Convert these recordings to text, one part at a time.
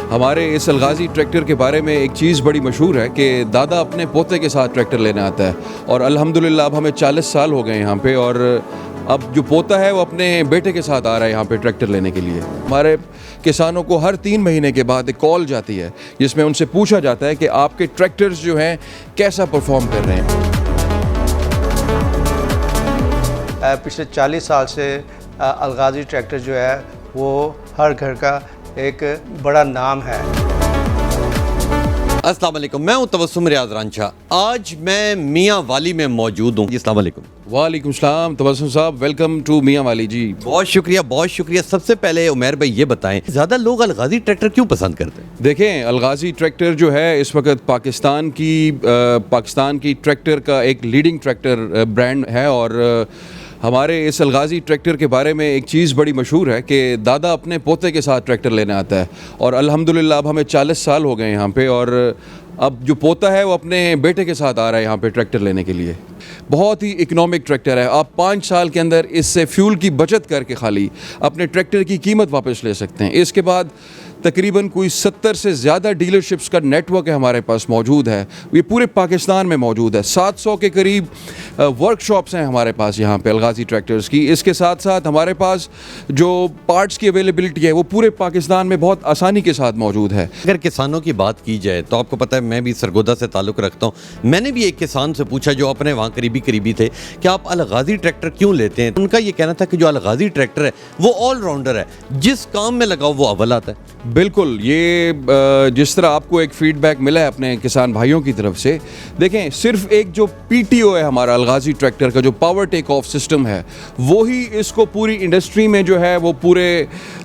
हमारे इस अलगाज़ी ट्रैक्टर के बारे में एक चीज़ बड़ी मशहूर है कि दादा अपने पोते के साथ ट्रैक्टर लेने आता है और अल्हम्दुलिल्लाह अब हमें 40 साल हो गए यहाँ पे और अब जो पोता है वो अपने बेटे के साथ आ रहा है यहाँ पे ट्रैक्टर लेने के लिए। हमारे किसानों को हर 3 महीने के बाद एक कॉल जाती है जिसमें उनसे पूछा जाता है कि आपके ट्रैक्टर्स जो हैं कैसा परफॉर्म कर रहे हैं। पिछले 40 साल से अलगाज़ी ट्रैक्टर जो है वो हर घर का एक बड़ा नाम है। अस्सलाम वालेकुम, मैं हूं तबस्सुम रियाज रांझा। आज मैं मियाँ वाली में मौजूद हूं। अस्सलाम वालेकुम। वालेकुम सलाम तबस्सुम साहब, वेलकम टू मियाँ वाली जी। बहुत शुक्रिया, बहुत शुक्रिया। सबसे पहले उमैर भाई ये बताएं, ज़्यादा लोग अलगाज़ी ट्रैक्टर क्यों पसंद करते हैं? देखें, अलगाज़ी ट्रैक्टर जो है इस वक्त पाकिस्तान की ट्रैक्टर का एक लीडिंग ट्रैक्टर ब्रांड है और हमारे इस अलगाज़ी ट्रैक्टर के बारे में एक चीज़ बड़ी मशहूर है कि दादा अपने पोते के साथ ट्रैक्टर लेने आता है और अल्हम्दुलिल्लाह अब हमें 40 साल हो गए यहाँ पे और अब जो पोता है वो अपने बेटे के साथ आ रहा है यहाँ पे ट्रैक्टर लेने के लिए। बहुत ही इकोनॉमिक ट्रैक्टर है। आप 5 साल के अंदर इससे फ्यूल की बचत करके खाली अपने ट्रैक्टर की कीमत वापस ले सकते हैं। इसके बाद तकरीबन कोई 70 से ज़्यादा डीलरशिप्स का नेटवर्क है हमारे पास मौजूद है। ये पूरे पाकिस्तान में मौजूद है। 700 के करीब वर्कशॉप्स हैं हमारे पास यहाँ पे अलगाज़ी ट्रैक्टर्स की। इसके साथ साथ हमारे पास जो पार्ट्स की अवेलेबिलिटी है वो पूरे पाकिस्तान में बहुत आसानी के साथ मौजूद है। अगर किसानों की बात की जाए तो आपको पता है मैं भी सरगोदा से ताल्लुक़ रखता हूँ। मैंने भी एक किसान से पूछा जो अपने वहाँ करीबी थे कि आप अलगाज़ी ट्रैक्टर क्यों लेते हैं। उनका ये कहना था कि जो अलगाज़ी ट्रैक्टर है वो ऑलराउंडर है, जिस काम में लगाओ वो अव्वल आता है। बिल्कुल, ये जिस तरह आपको एक फीडबैक मिला है अपने किसान भाइयों की तरफ से, देखें सिर्फ एक जो पीटीओ है हमारा अलगाज़ी ट्रैक्टर का जो पावर टेक ऑफ सिस्टम है वो ही इसको पूरी इंडस्ट्री में जो है वो पूरे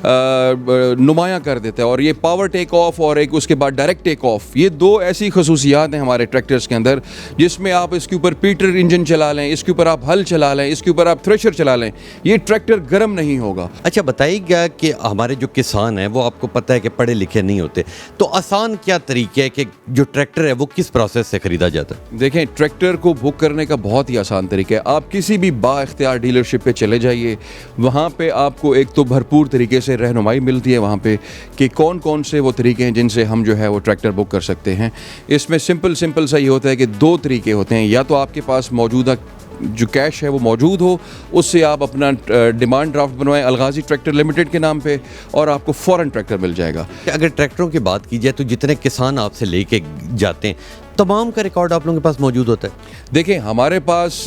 नुमायाँ कर देता है। और ये पावर टेक ऑफ और एक उसके बाद डायरेक्ट टेक ऑफ, ये 2 ऐसी खसूसियात हैं हमारे ट्रैक्टर्स के अंदर जिसमें आप इसके ऊपर पीटर इंजन चला लें, इसके ऊपर आप हल चला लें, इसके ऊपर आप थ्रेशर चला लें, ये ट्रैक्टर गर्म नहीं होगा। अच्छा बताइएगा कि हमारे जो किसान हैं वो आपको पता है कि पढ़े लिखे नहीं होते, तो आसान क्या तरीके है कि जो ट्रैक्टर है वो किस प्रोसेस से ख़रीदा जाता है? देखें, ट्रैक्टर को बुक करने का बहुत ही आसान तरीका है। आप किसी भी बाइख्तियार डीलरशिप पे चले जाइए, वहाँ पे आपको एक तो भरपूर तरीके से रहनुमाई मिलती है वहाँ पे कि कौन कौन से वो तरीके हैं जिनसे हम जो है वो ट्रैक्टर बुक कर सकते हैं। इसमें सिंपल सा ये होता है कि 2 तरीके होते हैं। या तो आपके पास मौजूदा जो कैश है वो मौजूद हो, उससे आप अपना डिमांड ड्राफ्ट बनवाएं अलगाज़ी ट्रैक्टर लिमिटेड के नाम पे और आपको फ़ौरन ट्रैक्टर मिल जाएगा। अगर ट्रैक्टरों की बात की जाए तो जितने किसान आपसे लेके जाते हैं तमाम का रिकॉर्ड आप लोगों के पास मौजूद होता है? देखें, हमारे पास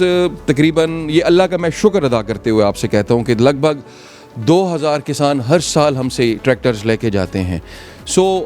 तकरीबन, ये अल्लाह का मैं शुक्र अदा करते हुए आपसे कहता हूँ कि लगभग 2000 किसान हर साल हमसे ट्रैक्टर्स लेके जाते हैं।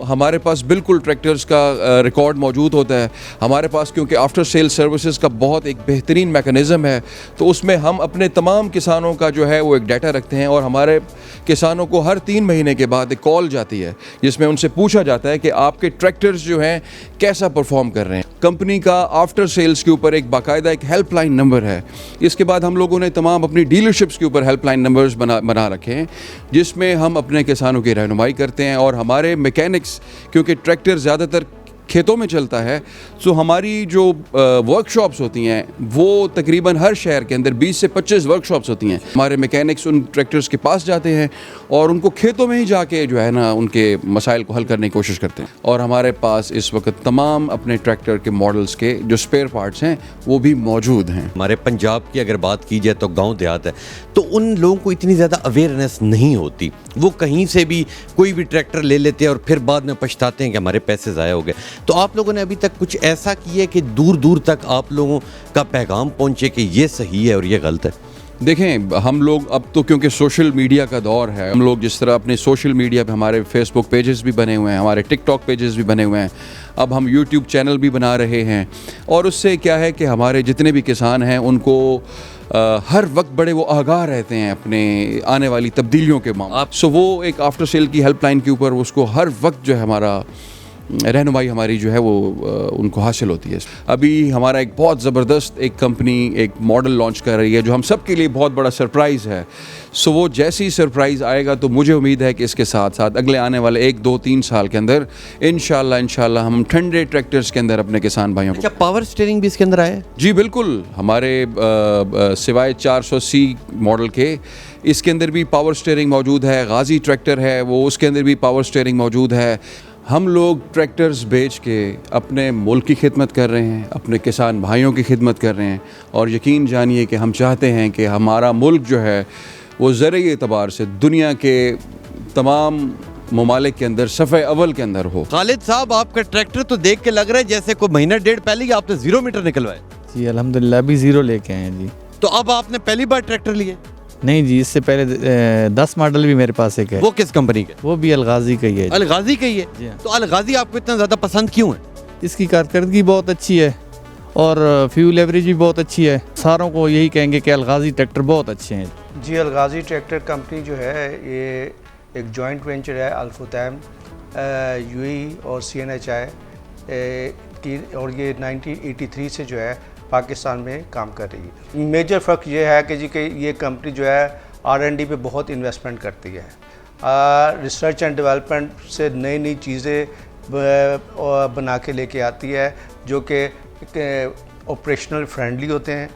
हमारे पास बिल्कुल ट्रैक्टर्स का रिकॉर्ड मौजूद होता है हमारे पास, क्योंकि आफ्टर सेल सर्विसेज का बहुत एक बेहतरीन मैकेनिज़्म है। तो उसमें हम अपने तमाम किसानों का जो है वो एक डाटा रखते हैं और हमारे किसानों को हर 3 महीने के बाद एक कॉल जाती है जिसमें उनसे पूछा जाता है कि आपके ट्रैक्टर्स जो हैं कैसा परफॉर्म कर रहे हैं। कंपनी का आफ्टर सेल्स के ऊपर एक बाकायदा एक हेल्पलाइन नंबर है। इसके बाद हम लोगों ने तमाम अपनी डीलरशिप्स के ऊपर हेल्पलाइन नंबर्स बना रखे हैं जिसमें हम अपने किसानों की रहनुमाई करते हैं। और हमारे मैकेनिक्स, क्योंकि ट्रैक्टर ज़्यादातर खेतों में चलता है, तो हमारी जो वर्कशॉप्स होती हैं वो तकरीबन हर शहर के अंदर 20 से 25 वर्कशॉप्स होती हैं। हमारे मैकेनिक्स उन ट्रैक्टर्स के पास जाते हैं और उनको खेतों में ही जाके जो है ना उनके मसाइल को हल करने की कोशिश करते हैं। और हमारे पास इस वक्त तमाम अपने ट्रैक्टर के मॉडल्स के जो स्पेयर पार्ट्स हैं वो भी मौजूद हैं। हमारे पंजाब की अगर बात की जाए तो गाँव देहात है, तो उन लोगों को इतनी ज़्यादा अवेयरनेस नहीं होती। वो कहीं से भी कोई भी ट्रैक्टर ले लेते हैं और फिर बाद में पछताते हैं कि हमारे पैसे ज़ाया हो गए। तो आप लोगों ने अभी तक कुछ ऐसा किया है कि दूर दूर तक आप लोगों का पैगाम पहुंचे कि ये सही है और ये गलत है? देखें, हम लोग अब तो क्योंकि सोशल मीडिया का दौर है, हम लोग जिस तरह अपने सोशल मीडिया पे हमारे फेसबुक पेजेस भी बने हुए हैं, हमारे टिकटॉक पेजेस भी बने हुए हैं, अब हम यूट्यूब चैनल भी बना रहे हैं। और उससे क्या है कि हमारे जितने भी किसान हैं उनको हर वक्त बड़े वो आगाह रहते हैं अपने आने वाली तब्दीलियों के मामले। वो एक आफ्टर सेल की हेल्पलाइन के ऊपर उसको हर वक्त जो है हमारा रहनुमाई हमारी जो है वो उनको हासिल होती है। अभी हमारा एक बहुत ज़बरदस्त एक कंपनी एक मॉडल लॉन्च कर रही है जो हम सब के लिए बहुत बड़ा सरप्राइज़ है। वो जैसे ही सरप्राइज़ आएगा तो मुझे उम्मीद है कि इसके साथ साथ अगले आने वाले 1, 2, 3 साल के अंदर इंशाल्लाह हम ठंडे ट्रैक्टर्स के अंदर अपने किसान भाइयों को। अच्छा, पावर स्टीयरिंग भी इसके अंदर आया है? जी बिल्कुल, हमारे सिवाय 400C मॉडल के इसके अंदर भी पावर स्टीयरिंग मौजूद है। गाजी ट्रैक्टर है वो, उसके अंदर भी पावर स्टीयरिंग मौजूद है। हम लोग ट्रैक्टर्स बेच के अपने मुल्क की खिदमत कर रहे हैं, अपने किसान भाइयों की खिदमत कर रहे हैं, और यकीन जानिए कि हम चाहते हैं कि हमारा मुल्क जो है वो ज़रिए एतबार से दुनिया के तमाम ममालिक के अंदर सफ़े अव्वल के अंदर हो। खालिद साहब, आपका ट्रैक्टर तो देख के लग रहा है जैसे कोई महीना डेढ़ पहले ही आपने 0 मीटर निकलवाए। जी अल्हम्दुलिल्लाह अभी 0 लेके आए हैं जी। तो अब आपने पहली बार ट्रैक्टर लिए? नहीं जी, इससे पहले 10 मॉडल भी मेरे पास एक है। वो किस कंपनी के? वो भी अलगाजी का ही है जी। अलगाजी का ही है? जी हाँ। तो अलगाजी आपको इतना ज़्यादा पसंद क्यों है? इसकी कारकर्दगी बहुत अच्छी है और फ्यूल एवरेज भी बहुत अच्छी है। सारों को यही कहेंगे कि अलगाजी ट्रैक्टर बहुत अच्छे हैं। जी अलगाजी ट्रैक्टर कंपनी जो है ये एक जॉइंट वेंचर है अल्फुतैम यूएई और CNHI की, और ये 1983 से जो है पाकिस्तान में काम कर रही है। मेजर फ़र्क ये है कि जी कि ये कंपनी जो है R&D पे बहुत इन्वेस्टमेंट करती है, रिसर्च एंड डेवलपमेंट से नई नई चीज़ें बना के लेके आती है जो कि ऑपरेशनल फ्रेंडली होते हैं,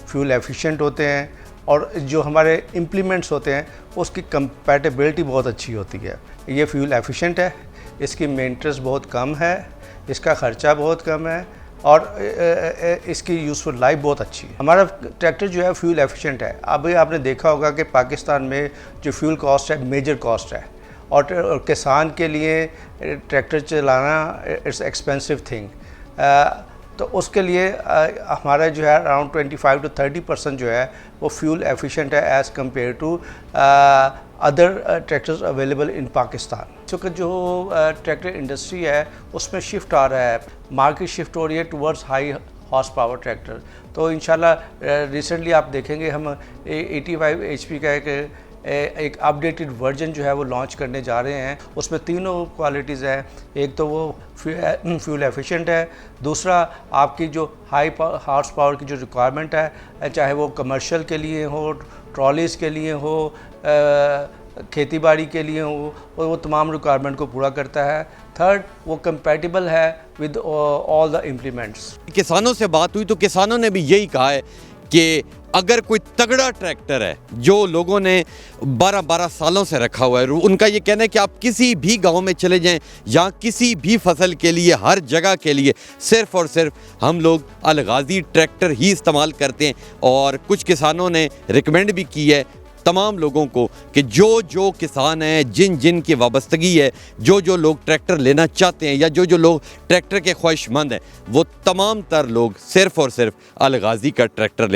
फ्यूल एफिशिएंट होते हैं, और जो हमारे इम्प्लीमेंट्स होते हैं उसकी कंपैटिबिलिटी बहुत अच्छी होती है। ये फ्यूल एफिशिएंट है, इसकी मेंटेनेंस बहुत कम है, इसका ख़र्चा बहुत कम है, और इसकी यूज़फुल लाइफ बहुत अच्छी है। हमारा ट्रैक्टर जो है फ्यूल एफिशिएंट है। अभी आपने देखा होगा कि पाकिस्तान में जो फ्यूल कॉस्ट है मेजर कॉस्ट है, और किसान के लिए ट्रैक्टर चलाना इट्स एक्सपेंसिव थिंग। तो उसके लिए हमारा जो है अराउंड 25 to 30% जो है वो फ्यूल एफिशिएंट है as compare to other tractors available in Pakistan. क्योंकि जो ट्रैक्टर इंडस्ट्री है उसमें शिफ्ट आ रहा है, मार्केट शिफ्ट हो रही है towards high horse power tractor. तो इंशाल्लाह रिसेंटली आप देखेंगे हम 85 HP का एक अपडेटेड वर्जन जो है वो लॉन्च करने जा रहे हैं। उसमें तीनों क्वालिटीज़ हैं। एक तो वो फ्यूल एफिशिएंट है, दूसरा आपकी जो हाई हॉर्स पावर की जो रिक्वायरमेंट है, चाहे वो कमर्शियल के लिए हो, ट्रॉलीज़ के लिए हो, खेती बाड़ी के लिए हो, वो तमाम रिक्वायरमेंट को पूरा करता है। थर्ड, वो कंपैटिबल है विद ऑल द इम्प्लीमेंट्स। किसानों से बात हुई तो किसानों ने भी यही कहा है कि अगर कोई तगड़ा ट्रैक्टर है जो लोगों ने 12-12 सालों से रखा हुआ है, उनका ये कहना है कि आप किसी भी गांव में चले जाएं या किसी भी फसल के लिए, हर जगह के लिए सिर्फ़ और सिर्फ हम लोग अलगाजी ट्रैक्टर ही इस्तेमाल करते हैं। और कुछ किसानों ने रिकमेंड भी की है तमाम लोगों को कि जो किसान हैं, जिन की वाबस्तगी है, जो लोग ट्रैक्टर लेना चाहते हैं या जो लोग ट्रैक्टर के ख्वाहिशमंद हैं, वो तमाम तर लोग सिर्फ़ और सिर्फ अलगाजी का ट्रैक्टर लें।